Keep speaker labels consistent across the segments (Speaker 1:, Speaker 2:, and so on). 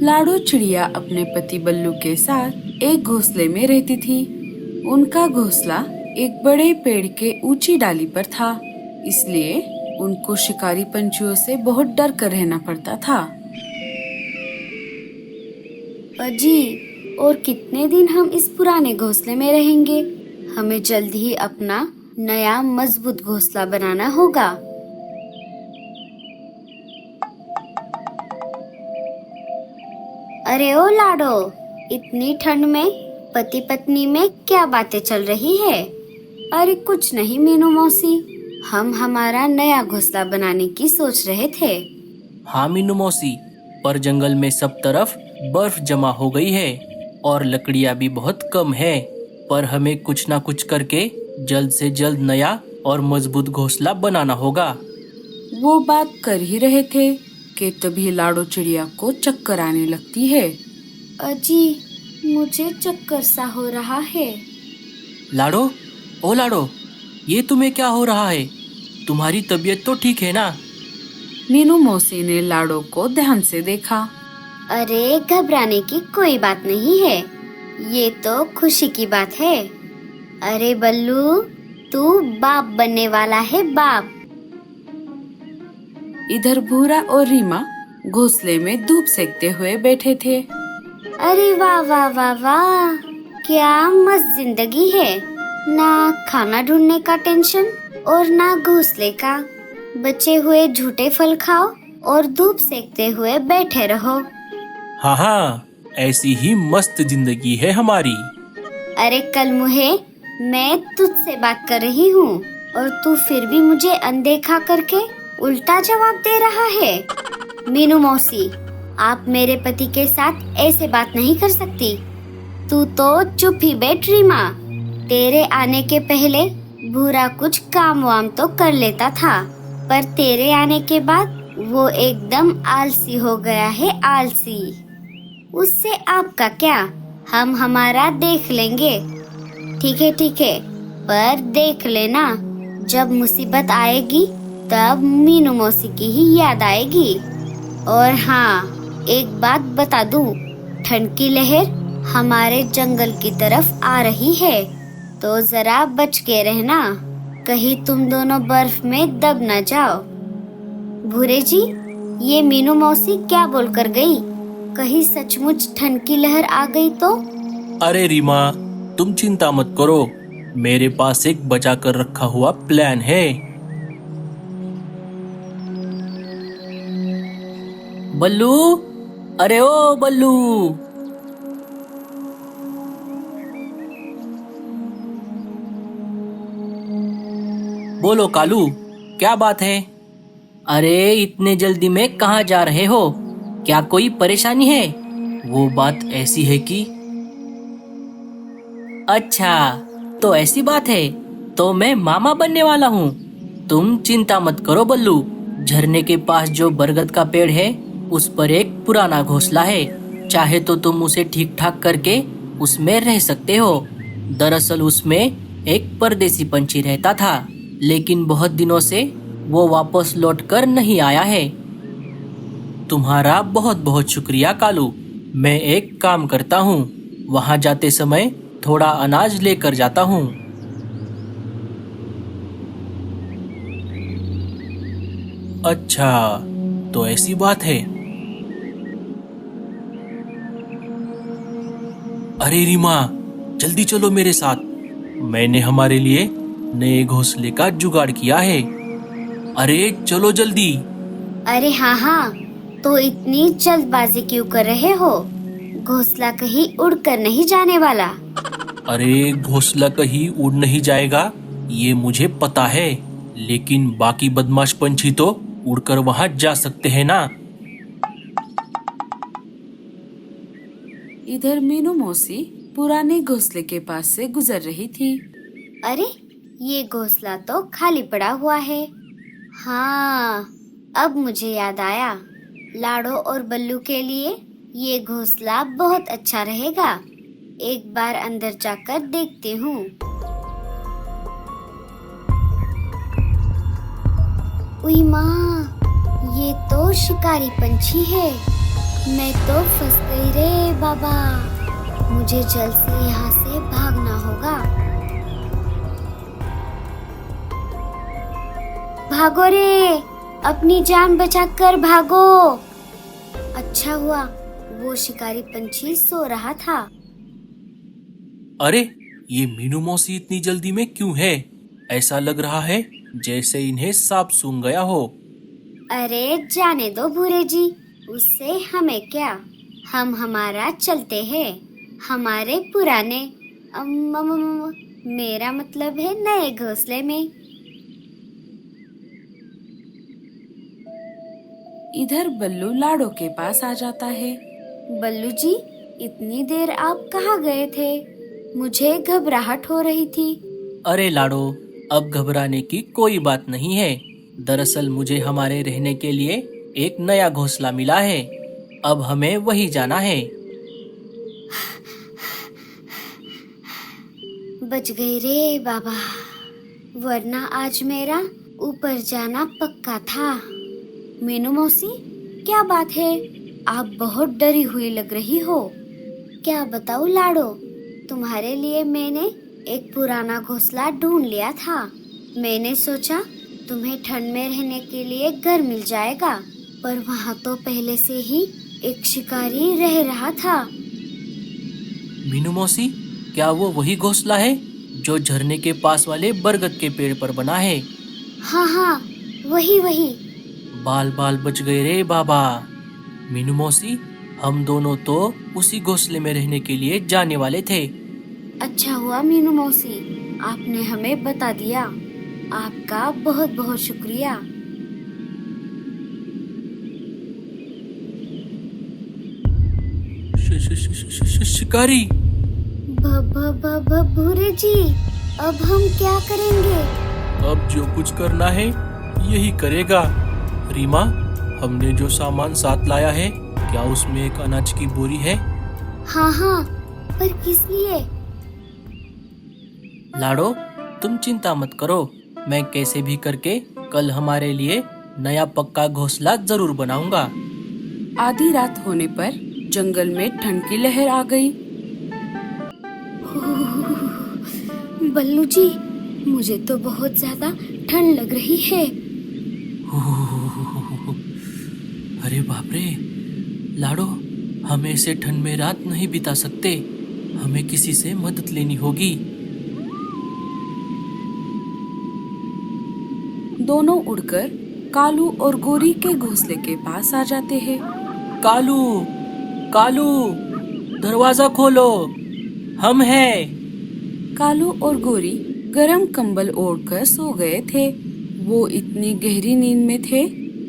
Speaker 1: लाडो चिड़िया अपने पति बल्लू के साथ एक घोंसले में रहती थी। उनका घोंसला एक बड़े पेड़ के ऊंची डाली पर था, इसलिए उनको शिकारी पंछियों से बहुत डर कर रहना पड़ता था।
Speaker 2: अजी, और कितने दिन हम इस पुराने घोंसले में रहेंगे? हमें जल्द ही अपना नया मजबूत घोंसला बनाना होगा। अरे ओ लाडो, इतनी ठंड में पति पत्नी में क्या बातें चल रही है? अरे कुछ नहीं मीनू मौसी, हम हमारा नया घोंसला बनाने की सोच रहे थे।
Speaker 3: हाँ मीनू मौसी, पर जंगल में सब तरफ बर्फ जमा हो गई है और लकड़ियाँ भी बहुत कम है। पर हमें कुछ ना कुछ करके जल्द से जल्द नया और मजबूत घोंसला बनाना होगा।
Speaker 1: वो बात कर ही रहे थे कि तभी लाडो चिड़िया को चक्कर आने लगती है।
Speaker 2: अजी, मुझे चक्कर सा हो रहा है।
Speaker 3: लाडो, ओ लाडो, ये तुम्हें क्या हो रहा है? तुम्हारी तबीयत तो ठीक है ना?
Speaker 1: मीनू मौसी ने लाडो को ध्यान से देखा।
Speaker 2: अरे घबराने की कोई बात नहीं है, ये तो खुशी की बात है। अरे बल्लू, तू बाप बनने वाला है, बाप।
Speaker 1: इधर भूरा और रीमा घोंसले में धूप सेकते हुए बैठे थे।
Speaker 2: अरे वाह वाह वाह वाह, क्या मस्त जिंदगी है। ना खाना ढूंढने का टेंशन और ना घोंसले का। बचे हुए झूठे फल खाओ और धूप सेकते हुए बैठे रहो।
Speaker 3: हाँ हाँ, ऐसी ही मस्त जिंदगी है हमारी।
Speaker 2: अरे कल मुहे, मैं तुझसे बात कर रही हूँ और तू फिर भी मुझे अनदेखा करके उल्टा जवाब दे रहा है। मीनू मौसी, आप मेरे पति के साथ ऐसे बात नहीं कर सकती। तू तो चुप ही बैठ रीमा। तेरे आने के पहले भूरा कुछ काम वाम तो कर लेता था, पर तेरे आने के बाद वो एकदम आलसी हो गया है, आलसी। उससे आपका क्या, हम हमारा देख लेंगे। ठीक है, पर देख लेना, जब मुसीबत आएगी तब मीनू मौसी की ही याद आएगी। और हाँ, एक बात बता दूं, ठंड की लहर हमारे जंगल की तरफ आ रही है, तो जरा बच के रहना, कहीं तुम दोनों बर्फ में दब न जाओ। भूरे जी, ये मीनू मौसी क्या बोल कर गई? कहीं सचमुच ठंड की लहर आ गई तो?
Speaker 3: अरे रीमा, तुम चिंता मत करो, मेरे पास एक बचा कर रखा हुआ प्लान है। बल्लू, अरे ओ बल्लू। बोलो कालू, क्या बात है? अरे इतने जल्दी में कहाँ जा रहे हो? क्या कोई परेशानी है? वो बात ऐसी है कि अच्छा, तो ऐसी बात है, तो मैं मामा बनने वाला हूँ। तुम चिंता मत करो बल्लू, झरने के पास जो बरगद का पेड़ है उस पर एक पुराना घोंसला है, चाहे तो तुम उसे ठीक ठाक करके उसमें रह सकते हो। दरअसल उसमें एक परदेसी पंछी रहता था, लेकिन बहुत दिनों से वो वापस लौट कर नहीं आया है। तुम्हारा बहुत बहुत शुक्रिया कालू। मैं एक काम करता हूँ, वहाँ जाते समय थोड़ा अनाज लेकर जाता हूँ। अच्छा, तो ऐसी बात है। अरे रीमा, जल्दी चलो मेरे साथ, मैंने हमारे लिए नए घोंसले का जुगाड़ किया है। अरे चलो जल्दी।
Speaker 2: अरे हाँ, तो इतनी जल्दबाजी क्यों कर रहे हो? घोंसला कहीं उड़कर नहीं जाने वाला।
Speaker 3: अरे घोंसला कहीं उड़ नहीं जाएगा, ये मुझे पता है, लेकिन बाकी बदमाश पंछी तो उड़कर वहां जा सकते हैं ना।
Speaker 1: इधर मीनू मौसी पुराने घोंसले के पास से गुजर रही थी।
Speaker 2: अरे ये घोंसला तो खाली पड़ा हुआ है। हाँ, अब मुझे याद आया, लाडो और बल्लू के लिए ये घोंसला बहुत अच्छा रहेगा। एक बार अंदर जाकर देखती हूँ। उई माँ, ये तो शिकारी पंछी है। मैं तो फंस गई रे बाबा। मुझे जल्द से यहाँ से भागना होगा। भागो रे, अपनी जान बचाकर भागो। अच्छा हुआ वो शिकारी पंछी सो रहा था।
Speaker 4: अरे ये मीनू मौसी इतनी जल्दी में क्यों है? ऐसा लग रहा है जैसे इन्हें सांप सूंघ गया हो।
Speaker 2: अरे जाने दो भूरे जी, उससे हमें क्या। हम हमारा चलते हैं हमारे पुराने मेरा मतलब है नए घोंसले में।
Speaker 1: इधर बल्लू लाडो के पास आ जाता है।
Speaker 2: बल्लू जी, इतनी देर आप कहाँ गए थे? मुझे घबराहट हो रही थी।
Speaker 3: अरे लाडो, अब घबराने की कोई बात नहीं है। दरअसल मुझे हमारे रहने के लिए एक नया घोंसला मिला है। अब हमें वही जाना है।
Speaker 2: बच गई रे बाबा, वरना आज मेरा ऊपर जाना पक्का था। मीनू मौसी, क्या बात है? आप बहुत डरी हुई लग रही हो। क्या बताऊं लाडो, तुम्हारे लिए मैंने एक पुराना घोंसला ढूंढ लिया था। मैंने सोचा तुम्हें ठंड में रहने के लिए घर मिल जाएगा, पर वहाँ तो पहले से ही एक शिकारी रह रहा था।
Speaker 3: मीनू मौसी, क्या वो वही घोंसला है जो झरने के पास वाले बरगद के पेड़ पर बना है?
Speaker 2: हाँ हाँ, वही वही।
Speaker 3: बाल बाल बच गए रे बाबा। मीनू मौसी, हम दोनों तो उसी घोंसले में रहने के लिए जाने वाले थे।
Speaker 2: अच्छा हुआ मीनू मौसी, आपने हमें बता दिया। आपका बहुत बहुत शुक्रिया।
Speaker 4: शिकारी।
Speaker 2: भूरे जी, अब हम क्या करेंगे?
Speaker 4: अब जो कुछ करना है यही करेगा। रीमा, हमने जो सामान साथ लाया है, क्या उसमें एक अनाज की बोरी है?
Speaker 2: हाँ हाँ, पर किस लिए?
Speaker 3: लाडो, तुम चिंता मत करो। मैं कैसे भी करके कल हमारे लिए नया पक्का घोंसला जरूर बनाऊंगा।
Speaker 1: आधी रात होने पर जंगल में ठंड की लहर आ गई।
Speaker 2: बल्लू जी, मुझे तो बहुत ज्यादा ठंड लग रही है।
Speaker 3: अरे बाप रे, लाडो, हम ऐसे ठंड में रात नहीं बिता सकते। हमें किसी से मदद लेनी होगी।
Speaker 1: दोनों उड़कर कालू और गोरी के घोंसले के पास आ जाते हैं।
Speaker 3: कालू, कालू, दरवाजा खोलो, हम हैं।
Speaker 1: कालू और गोरी गरम कंबल ओढ़कर सो गए थे। वो इतनी गहरी नींद में थे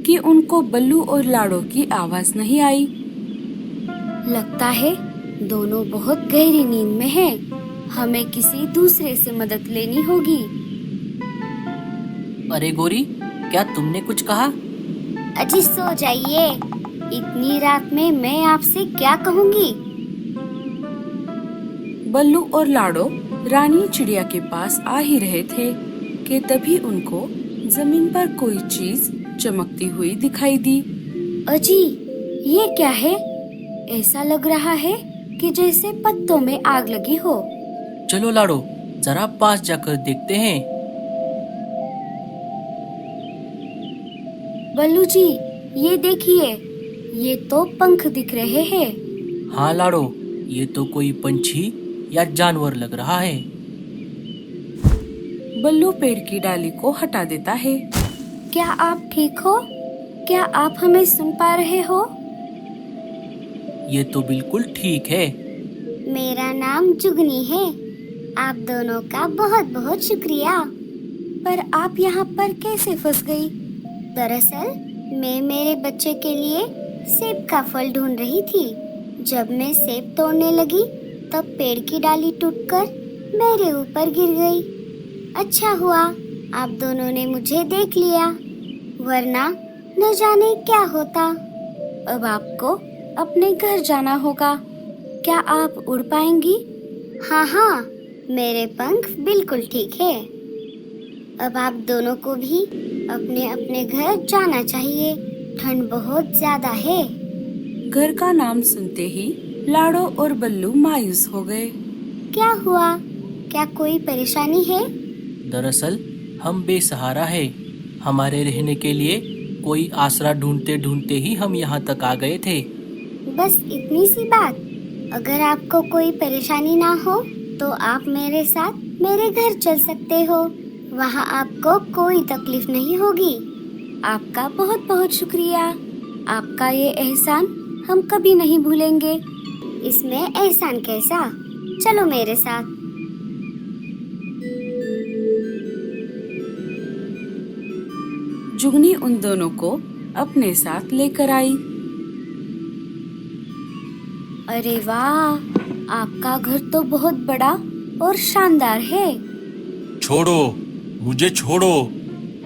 Speaker 1: कि उनको बल्लू और लाडो की आवाज नहीं आई।
Speaker 2: लगता है दोनों बहुत गहरी नींद में हैं। हमें किसी दूसरे से मदद लेनी होगी।
Speaker 3: अरे गोरी, क्या तुमने कुछ कहा?
Speaker 2: अजी सो जाइए, इतनी रात में मैं आपसे क्या कहूँगी।
Speaker 1: बल्लू और लाडो रानी चिड़िया के पास आ ही रहे थे कि तभी उनको जमीन पर कोई चीज चमकती हुई दिखाई दी।
Speaker 2: अजी, ये क्या है? ऐसा लग रहा है कि जैसे पत्तों में आग लगी हो।
Speaker 3: चलो लाडो, जरा पास जाकर देखते हैं।
Speaker 2: बल्लू जी, ये देखिए, ये तो पंख दिख रहे हैं।
Speaker 3: हाँ लाडो, ये तो कोई पंछी या जानवर लग रहा है।
Speaker 1: बल्लू पेड़ की डाली को हटा देता है।
Speaker 2: क्या आप ठीक हो? क्या आप हमें सुन पा रहे हो?
Speaker 3: ये तो बिल्कुल ठीक है।
Speaker 2: मेरा नाम जुगनी है। आप दोनों का बहुत बहुत शुक्रिया। पर आप यहाँ पर कैसे फंस गई? दरअसल मैं मेरे बच्चे के लिए सेब का फल ढूंढ रही थी। जब मैं सेब तोड़ने लगी तब पेड़ की डाली टूटकर मेरे ऊपर गिर गई। अच्छा हुआ आप दोनों ने मुझे देख लिया, वरना न जाने क्या होता।
Speaker 1: अब आपको अपने घर जाना होगा। क्या आप उड़ पाएंगी?
Speaker 2: हाँ हाँ, मेरे पंख बिल्कुल ठीक है। अब आप दोनों को भी अपने अपने घर जाना चाहिए। ठंड बहुत ज्यादा है।
Speaker 1: घर का नाम सुनते ही लाडो और बल्लू मायूस हो गए।
Speaker 2: क्या हुआ? क्या कोई परेशानी है?
Speaker 3: दरअसल हम बेसहारा है। हमारे रहने के लिए कोई आसरा ढूंढते ढूंढते ही हम यहाँ तक आ गए थे।
Speaker 2: बस इतनी सी बात। अगर आपको कोई परेशानी ना हो तो आप मेरे साथ मेरे घर चल सकते हो। वहाँ आपको कोई तकलीफ नहीं होगी। आपका बहुत बहुत शुक्रिया। आपका ये एहसान हम कभी नहीं भूलेंगे। इसमें एहसान कैसा? चलो मेरे साथ।
Speaker 1: जुगनी उन दोनों को अपने साथ लेकर आई।
Speaker 2: अरे वाह, आपका घर तो बहुत बड़ा और शानदार है।
Speaker 4: छोड़ो, मुझे छोड़ो।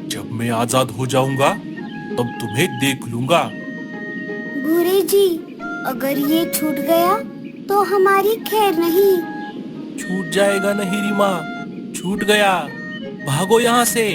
Speaker 4: जब मैं आजाद हो जाऊंगा तब तुम्हें देख लूंगा।
Speaker 2: भूरे जी, अगर ये छूट गया तो हमारी खैर नहीं।
Speaker 4: छूट जाएगा नहीं रीमा, छूट गया। भागो यहाँ से।